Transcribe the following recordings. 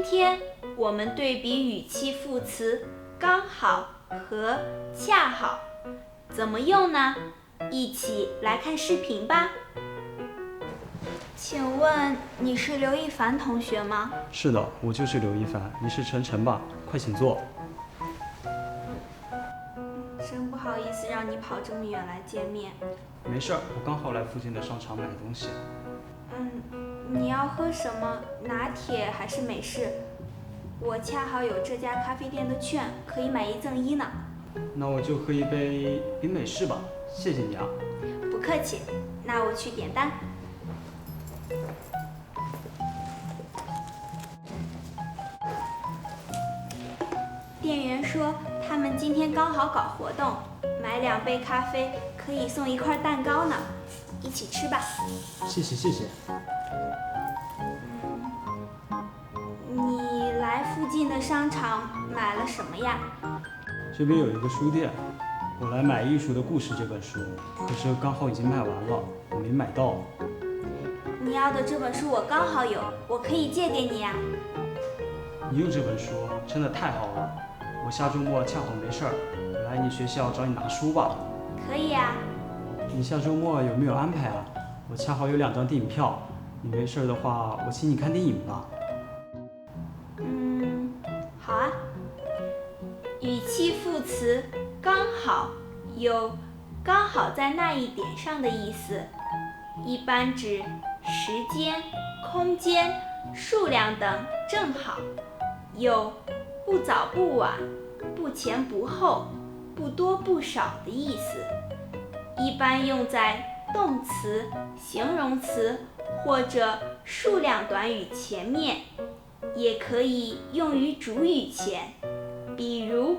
天我们对比语气副词刚好和恰好，怎么用呢？一起来看视频吧。请问你是刘一凡同学吗？是的，我就是刘一凡，你是晨晨吧？快请坐。真不好意思让你跑这么远来见面。没事儿，我刚好来附近的商场买东西。你要喝什么？拿铁还是美式？我恰好有这家咖啡店的券，可以买1赠1呢。那我就喝一杯冰美式吧，谢谢你啊。不客气，那我去点单。店员说他们今天刚好搞活动，买2杯咖啡可以送1块蛋糕呢，一起吃吧。谢谢谢谢。你来附近的商场买了什么呀？这边有一个书店，我来买《艺术的故事》这本书，可是刚好已经卖完了，我没买到。你要的这本书我刚好有，我可以借给你呀。你有这本书真的太好了，我下周末恰好没事儿，来你学校找你拿书吧。可以呀。你下周末有没有安排啊？我恰好有2张电影票，你没事的话，我请你看电影吧。好啊。语气副词刚好有刚好在那一点上的意思，一般指时间、空间、数量等正好，有不早不晚、不前不后、不多不少的意思，一般用在动词、形容词或者数量短语前面，也可以用于主语前，比如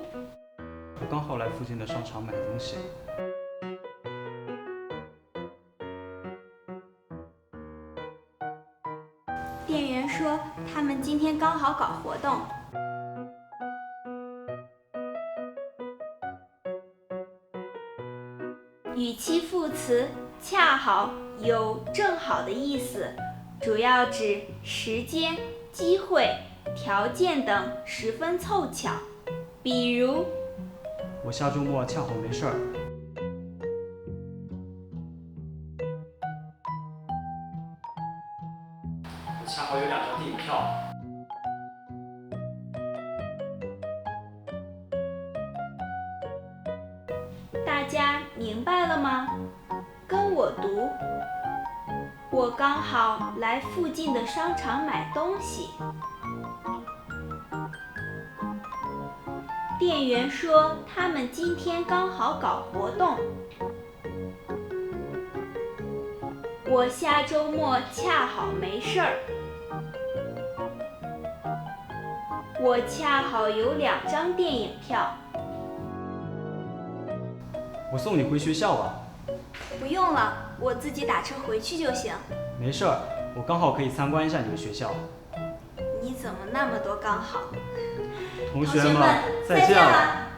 我刚好来附近的商场买东西。店员说他们今天刚好搞活动。语气副词恰好有正好的意思，主要指时间、机会、条件等十分凑巧，比如我下周末恰好没事儿。我恰好有2张电影票。大家明白了吗？跟我读。我刚好来附近的商场买东西。店员说他们今天刚好搞活动。我下周末恰好没事儿。我恰好有2张电影票。我送你回学校吧。不用了，我自己打车回去就行。没事儿，我刚好可以参观一下你们学校。你怎么那么多刚好？同学们，再见了。